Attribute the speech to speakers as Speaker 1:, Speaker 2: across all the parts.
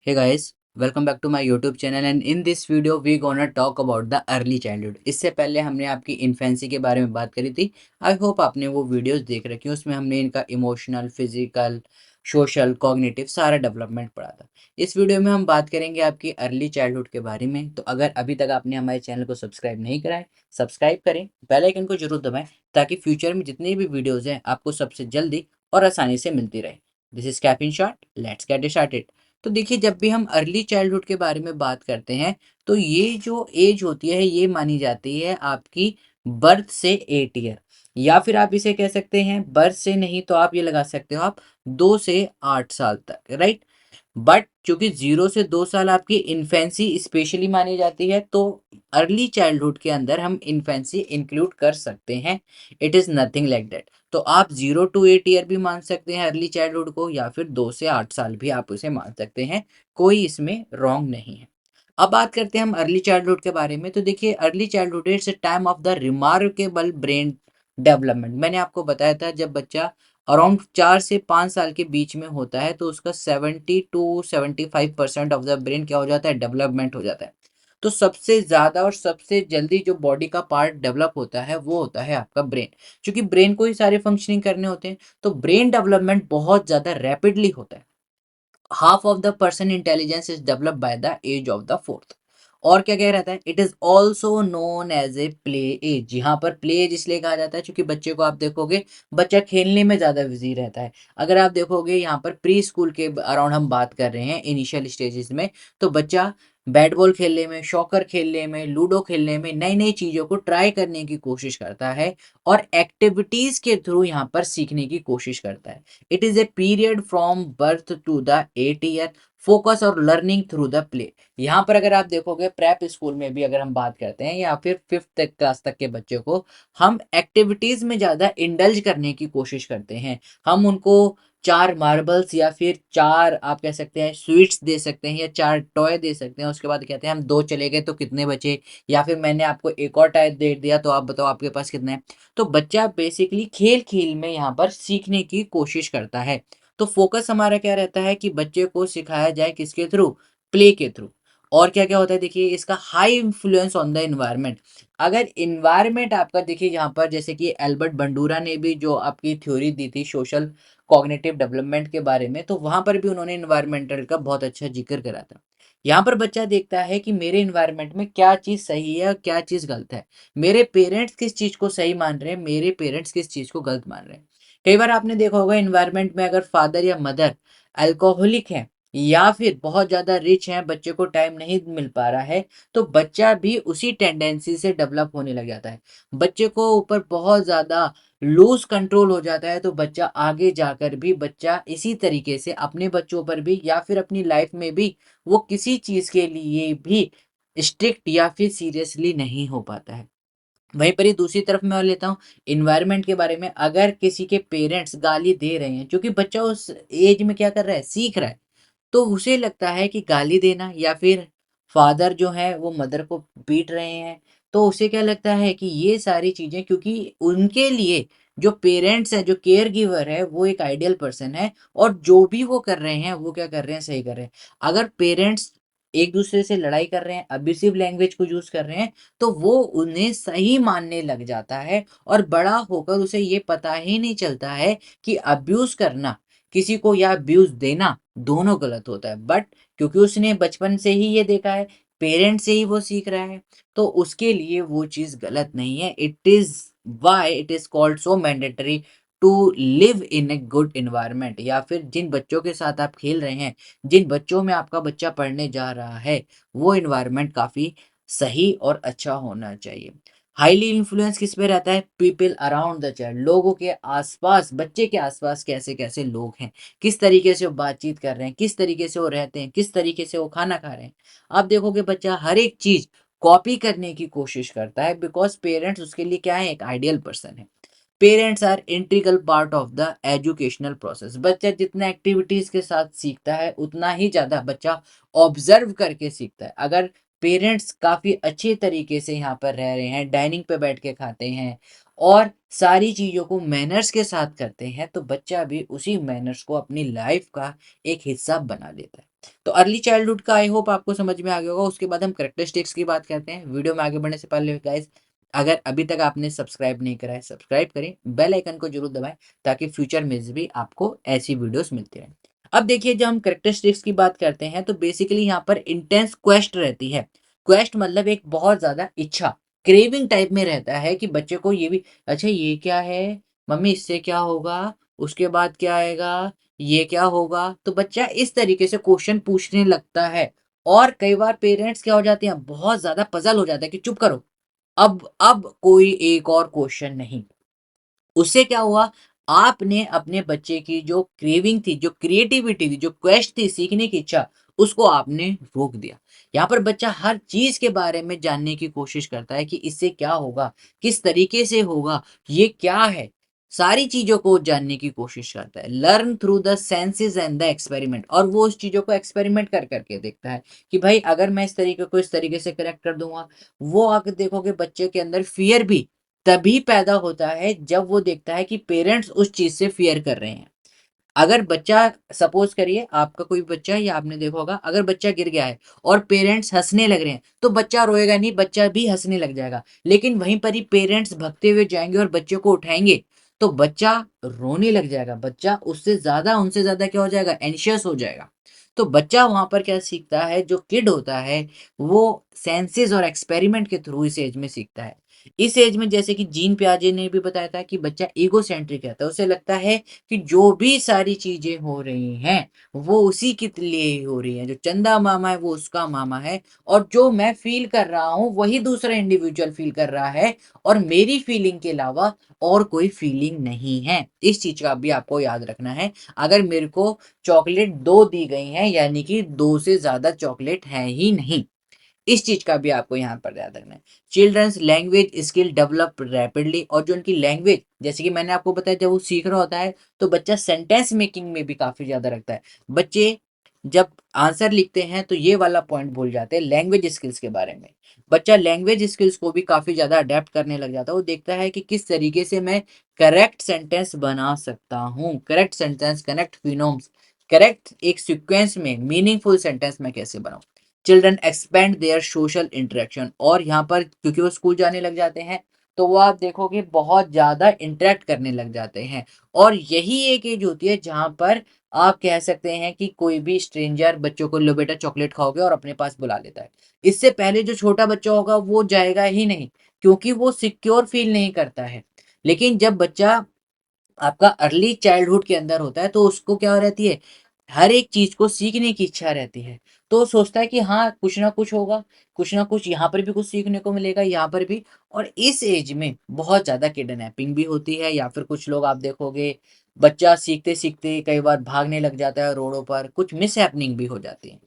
Speaker 1: Hey guys, welcome back to my YouTube channel and in this video we gonna talk about the early childhood। इससे पहले हमने आपकी infancy के बारे में बात करी थी। आई होप आपने वो वीडियोस देख रखी हैं। उसमें हमने इनका इमोशनल, फिजिकल, सोशल, कॉग्निटिव सारा डेवलपमेंट पढ़ा था। इस वीडियो में हम बात करेंगे आपकी अर्ली चाइल्डहुड के बारे में। तो अगर अभी तक आपने हमारे चैनल को सब्सक्राइब नहीं करा है, सब्सक्राइब करें, बेल आइकन को जरूर दबाएं ताकि फ्यूचर में जितनी भी वीडियोज़ हैं आपको सबसे जल्दी और आसानी से मिलती रहे। This is cap in short, let's get started. तो देखिए, जब भी हम अर्ली चाइल्डहुड के बारे में बात करते हैं तो ये जो एज होती है ये मानी जाती है आपकी बर्थ से 8 ईयर, या फिर आप इसे कह सकते हैं बर्थ से नहीं तो आप ये लगा सकते हो आप 2 से 8 साल तक, राइट। बट चूंकि 0 से 2 साल आपकी इन्फेंसी स्पेशली मानी जाती है, तो अर्ली चाइल्डहुड के अंदर हम इन्फेंसी इंक्लूड कर सकते हैं। It is nothing like that. तो आप 0 to 8 ईयर भी मान सकते हैं अर्ली चाइल्डहुड को, या फिर 2 से 8 साल भी आप उसे मान सकते हैं। कोई इसमें रॉन्ग नहीं है। अब बात करते हैं हम अर्ली चाइल्डहुड के बारे में। तो देखिए, early childhood it's a time of the remarkable brain development. मैंने आपको बताया था, जब बच्चा अराउंड 4 से 5 साल के बीच में होता है तो उसका 70 to 75% ऑफ द ब्रेन क्या हो जाता है, डेवलपमेंट हो जाता है। तो सबसे ज्यादा और सबसे जल्दी जो बॉडी का पार्ट डेवलप होता है वो होता है आपका ब्रेन। क्योंकि ब्रेन को ही सारे फंक्शनिंग करने होते हैं, तो ब्रेन डेवलपमेंट बहुत ज्यादा रैपिडली होता है। Half of the person intelligence is developed by the age of the fourth. और क्या कह रहता है, it is also known as a play age. यहाँ पर प्ले एज इसलिए कहा जाता है क्योंकि बच्चे को आप देखोगे, बच्चा खेलने में ज्यादा बिजी रहता है। अगर आप देखोगे यहाँ पर प्री स्कूल के अराउंड हम बात कर रहे हैं, इनिशियल स्टेजेस में, तो बच्चा बैट बॉल खेलने में, शॉकर खेलने में, लूडो खेलने में, नई नई चीजों को ट्राई करने की कोशिश करता है और एक्टिविटीज के थ्रू यहाँ पर सीखने की कोशिश करता है। It is a period from birth to the 8 year, focus और लर्निंग थ्रू द प्ले। यहाँ पर अगर आप देखोगे प्रेप स्कूल में भी अगर हम बात करते हैं, या फिर 5th क्लास तक के बच्चे को हम एक्टिविटीज में ज्यादा इंडल्ज करने की कोशिश करते हैं। हम उनको 4 मार्बल्स या फिर 4 आप कह सकते हैं स्वीट्स दे सकते हैं, या 4 टॉय दे सकते हैं। उसके बाद कहते हैं हम 2 चले गए तो कितने बचे, या फिर मैंने आपको एक और टॉय दे दिया तो आप बताओ आपके पास कितने हैं। तो बच्चा बेसिकली खेल खेल में यहाँ पर सीखने की कोशिश करता है। तो फोकस हमारा क्या रहता है कि बच्चे को सिखाया जाए किसके थ्रू, प्ले के थ्रू। और क्या क्या होता है, देखिए इसका high influence on the environment. अगर इन्वायरमेंट आपका देखिए, यहाँ पर जैसे कि एल्बर्ट बंडूरा ने भी जो आपकी थ्योरी दी थी सोशल कॉग्निटिव डेवलपमेंट के बारे में, तो वहां पर भी उन्होंने इन्वायरमेंटल का बहुत अच्छा जिक्र करा था। यहाँ पर बच्चा देखता है कि मेरे इन्वायरमेंट में क्या चीज सही है और क्या चीज गलत है। मेरे पेरेंट्स किस चीज को सही मान रहे हैं, मेरे पेरेंट्स किस चीज को गलत मान रहे हैं। कई बार आपने देखा होगा इन्वायरमेंट में अगर फादर या मदर अल्कोहलिक है, या फिर बहुत ज्यादा रिच है, बच्चे को टाइम नहीं मिल पा रहा है, तो बच्चा भी उसी टेंडेंसी से डेवलप होने लग जाता है। बच्चे को ऊपर बहुत ज्यादा लूज कंट्रोल हो जाता है, तो बच्चा आगे जाकर भी बच्चा इसी तरीके से अपने बच्चों पर भी या फिर अपनी लाइफ में भी वो किसी चीज के लिए भी स्ट्रिक्ट या फिर सीरियसली नहीं हो पाता है। वहीं पर ही दूसरी तरफ मैं और लेता हूँ इन्वायरमेंट के बारे में। अगर किसी के पेरेंट्स गाली दे रहे हैं, क्योंकि बच्चा उस एज में क्या कर रहा है, सीख रहा है, तो उसे लगता है कि गाली देना, या फिर फादर जो है वो मदर को पीट रहे हैं, तो उसे क्या लगता है कि ये सारी चीजें, क्योंकि उनके लिए जो पेरेंट्स है, जो केयर गिवर है, वो एक आइडियल पर्सन है, और जो भी वो कर रहे हैं वो क्या कर रहे हैं, सही कर रहे हैं। अगर पेरेंट्स एक दूसरे से लड़ाई कर रहे हैं, अब्यूसिव लैंग्वेज को यूज कर रहे हैं, तो वो उन्हें सही मानने लग जाता है, और बड़ा होकर उसे ये पता ही नहीं चलता है कि अब्यूज करना किसी को या अब्यूज देना दोनों गलत होता है। बट क्योंकि उसने बचपन से ही ये देखा है, पेरेंट्स से ही वो सीख रहा है, तो उसके लिए वो चीज गलत नहीं है। It is why it is called so mandatory to live in a good environment. या फिर जिन बच्चों के साथ आप खेल रहे हैं, जिन बच्चों में आपका बच्चा पढ़ने जा रहा है, वो इन्वायरमेंट काफी सही और अच्छा होना चाहिए। हाईली इन्फ्लुएंस किस पे रहता है, पीपल अराउंड द चाइल्ड। लोगों के आसपास, बच्चे के आसपास कैसे कैसे लोग हैं, किस तरीके से वो बातचीत कर रहे हैं, किस तरीके से वो रहते हैं, किस तरीके से वो खाना खा रहे हैं। आप देखोगे बच्चा हर एक चीज कॉपी करने की कोशिश करता है, बिकॉज पेरेंट्स उसके लिए क्या है, एक आइडियल पर्सन है। Parents are integral part of the educational process. बच्चा जितना एक्टिविटीज के साथ सीखता है, उतना ही ज्यादा बच्चा ऑब्जर्व करके सीखता है। अगर पेरेंट्स काफी अच्छे तरीके से यहाँ पर रह रहे हैं, डाइनिंग पे बैठ के खाते हैं और सारी चीजों को मैनर्स के साथ करते हैं, तो बच्चा भी उसी मैनर्स को अपनी लाइफ का एक हिस्सा बना लेता है। तो अर्ली चाइल्डहुड का आई होप आपको समझ में आ गया होगा। उसके बाद हम कैरेक्टरिस्टिक्स की बात करते हैं। वीडियो में आगे बढ़ने से पहले गाइस, अगर अभी तक आपने सब्सक्राइब नहीं करा है, सब्सक्राइब करें, बेल आइकन को जरूर दबाएं, ताकि फ्यूचर में भी आपको ऐसी वीडियोस मिलती रहें। अब देखिए, जब हम कैरेक्टरिस्टिक्स की बात करते हैं तो बेसिकली यहाँ पर इंटेंस क्वेस्ट रहती है। क्वेस्ट मतलब एक बहुत ज्यादा इच्छा, क्रेविंग टाइप में रहता है कि बच्चे को ये भी, अच्छा ये क्या है मम्मी, इससे क्या होगा, उसके बाद क्या आएगा, ये क्या होगा। तो बच्चा इस तरीके से क्वेश्चन पूछने लगता है। और कई बार पेरेंट्स क्या हो जाते हैं, बहुत ज्यादा पजल हो जाता है कि चुप करो, अब कोई एक और क्वेश्चन नहीं। उससे क्या हुआ, आपने अपने बच्चे की जो क्रेविंग थी, जो क्रिएटिविटी थी, जो क्वेस्ट थी, सीखने की इच्छा, उसको आपने रोक दिया। यहाँ पर बच्चा हर चीज के बारे में जानने की कोशिश करता है कि इससे क्या होगा, किस तरीके से होगा, ये क्या है, सारी चीजों को जानने की कोशिश करता है। Learn through the senses and the experiment, और वो उस चीजों को एक्सपेरिमेंट कर करके देखता है कि भाई अगर मैं इस तरीके को इस तरीके से करेक्ट कर दूंगा। वो आगे देखोगे बच्चे के अंदर फियर भी तभी पैदा होता है जब वो देखता है कि पेरेंट्स उस चीज से फियर कर रहे हैं। अगर बच्चा, सपोज करिए आपका कोई बच्चा, या आपने देखा होगा, अगर बच्चा गिर गया है और पेरेंट्स हंसने लग रहे हैं, तो बच्चा रोएगा नहीं, बच्चा भी हंसने लग जाएगा। लेकिन वहीं पर ही पेरेंट्स भगते हुए जाएंगे और बच्चे को उठाएंगे, तो बच्चा रोने लग जाएगा। बच्चा उससे ज्यादा, उनसे ज्यादा क्या हो जाएगा, एंशियस हो जाएगा। तो बच्चा वहां पर क्या सीखता है, जो किड होता है वो सेंसेस और एक्सपेरिमेंट के थ्रू इस एज में सीखता है। इस एज में, जैसे कि जीन पियाजे ने भी बताया था, कि बच्चा ईगो सेंट्रिक रहता है। उसे लगता है कि जो भी सारी चीजें हो रही हैं वो उसी के लिए ही हो रही हैं, जो चंदा मामा है वो उसका मामा है, और जो मैं फील कर रहा हूं वही दूसरा इंडिविजुअल फील कर रहा है, और मेरी फीलिंग के अलावा और कोई फीलिंग नहीं है। इस चीज का भी आपको याद रखना है। अगर मेरे को चॉकलेट दो दी गई है, यानी कि दो से ज्यादा चॉकलेट है ही नहीं। इस चीज का भी आपको यहाँ पर याद रखना है। Childrens language skill develop rapidly, और जो उनकी लैंग्वेज, जैसे कि मैंने आपको बताया, जब वो सीख रहा होता है तो बच्चा सेंटेंस मेकिंग में भी काफी ज्यादा रखता है। बच्चे जब आंसर लिखते हैं तो ये वाला पॉइंट भूल जाते हैं लैंग्वेज स्किल्स के बारे में। बच्चा लैंग्वेज स्किल्स को भी काफी ज्यादा अडेप्ट करने लग जाता है। वो देखता है कि किस तरीके से मैं करेक्ट सेंटेंस बना सकता हूँ, करेक्ट सेंटेंस, करेक्ट फिनोम्स, करेक्ट एक सीक्वेंस में मीनिंगफुल सेंटेंस मैं कैसे बनाऊं। Children expand their social interaction, और यहाँ पर क्योंकि वो स्कूल जाने लग जाते हैं तो वो आप देखोगे बहुत ज्यादा इंटरेक्ट करने लग जाते हैं। और यही एक एज होती है जहां पर आप कह सकते हैं कि कोई भी स्ट्रेंजर बच्चों को, लो बेटा चॉकलेट खाओगे, और अपने पास बुला लेता है। इससे पहले जो छोटा बच्चा होगा वो जाएगा ही नहीं, क्योंकि वो सिक्योर फील नहीं करता है। लेकिन जब बच्चा आपका अर्ली चाइल्डहुड के अंदर होता है तो उसको क्या रहती है, हर एक चीज को सीखने की इच्छा रहती है। तो वो सोचता है कि हाँ कुछ ना कुछ होगा, कुछ ना कुछ यहाँ पर भी कुछ सीखने को मिलेगा, यहाँ पर भी। और इस एज में बहुत ज्यादा किडनैपिंग भी होती है, या फिर कुछ लोग आप देखोगे बच्चा सीखते सीखते कई बार भागने लग जाता है रोडों पर, कुछ मिस हैपनिंग भी हो जाती है।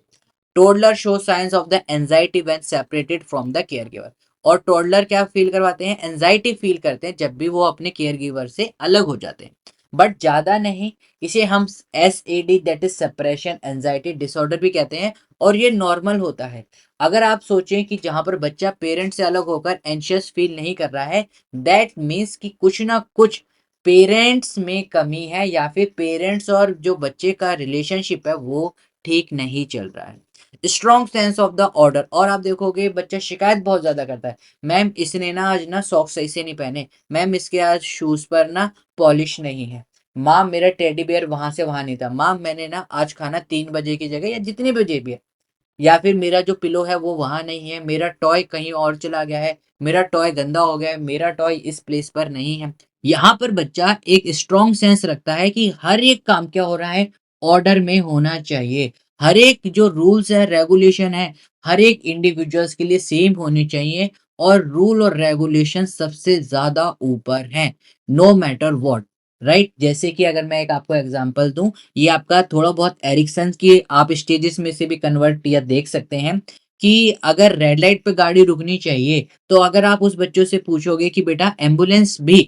Speaker 1: Toddler show science of the anxiety when separated from the care giver, और टोडलर क्या फील करवाते हैं, एंजाइटी फील करते हैं जब भी वो अपने केयर गिवर से अलग हो जाते हैं, बट ज्यादा नहीं। इसे हम SAD, that is separation anxiety disorder भी कहते हैं, और ये नॉर्मल होता है। अगर आप सोचें कि जहां पर बच्चा पेरेंट से अलग होकर एंशियस फील नहीं कर रहा है, दैट मीन्स कि कुछ ना कुछ पेरेंट्स में कमी है, या फिर पेरेंट्स और जो बच्चे का रिलेशनशिप है वो ठीक नहीं चल रहा है। Strong sense of the order, और आप देखोगे बच्चा शिकायत बहुत ज्यादा करता है, मैम इसने ना आज ना सॉक्स सही से नहीं पहने, मैम इसके आज शूज पर ना पॉलिश नहीं है, माम मेरा टेडी बियर वहां से वहां नहीं था, माम मैंने ना आज खाना 3 बजे की जगह या जितने बजे भी है, या फिर मेरा जो पिलो है वो वहां नहीं है, मेरा टॉय कहीं और चला गया है, मेरा टॉय गंदा हो गया है, मेरा टॉय इस प्लेस पर नहीं है। यहाँ पर बच्चा एक स्ट्रॉन्ग सेंस रखता है कि हर एक काम क्या हो रहा है, ऑर्डर में होना चाहिए। हर एक जो रूल्स है, रेगुलेशन है, हर एक इंडिविजुअल्स के लिए सेम होनी चाहिए, और रूल और रेगुलेशन सबसे ज्यादा ऊपर है, नो मैटर व्हाट। राइट, जैसे कि अगर मैं एक आपको एग्जांपल दूं, ये आपका थोड़ा बहुत एरिक्सन की आप स्टेजेस में से भी कन्वर्ट या देख सकते हैं, कि अगर रेड लाइट पे गाड़ी रुकनी चाहिए, तो अगर आप उस बच्चों से पूछोगे कि बेटा एम्बुलेंस भी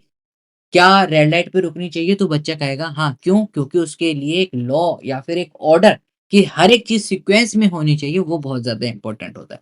Speaker 1: क्या रेड लाइट पे रुकनी चाहिए, तो बच्चा कहेगा हाँ। क्यों? क्योंकि उसके लिए एक लॉ या फिर एक ऑर्डर कि हर एक चीज सीक्वेंस में होनी चाहिए, वो बहुत ज्यादा इंपॉर्टेंट होता है।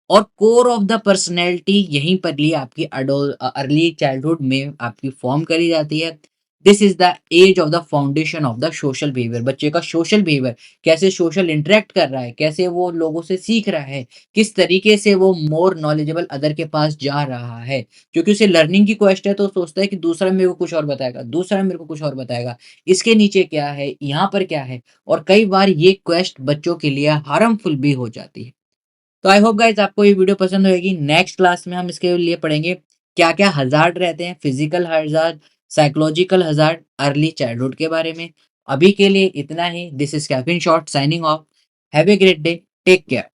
Speaker 1: और कोर ऑफ द पर्सनैलिटी यहीं पर लिए आपकी अर्ली चाइल्डहुड में आपकी फॉर्म करी जाती है। This is the age of the foundation of the social behaviour. बच्चे का सोशल बिहेवियर, कैसे सोशल इंटरेक्ट कर रहा है, कैसे वो लोगों से सीख रहा है, किस तरीके से वो मोर नॉलेजेबल अदर के पास जा रहा है। क्योंकि उसे लर्निंग की क्वेस्ट है तो सोचता है कि दूसरा मेरे को कुछ और बताएगा, दूसरा मेरे को कुछ और बताएगा, इसके नीचे क्या है, यहाँ पर क्या है। और कई बार ये क्वेस्ट बच्चों के लिए हार्मफुल भी हो जाती है। तो आई होप गाइस आपको ये वीडियो पसंद होगी। नेक्स्ट क्लास में हम इसके लिए पढ़ेंगे क्या क्या हजार्ड रहते हैं, physical hazard, psychological hazard, early childhood के बारे में। अभी के लिए इतना ही। दिस इज कैफिन short signing off. Have a great day, take care.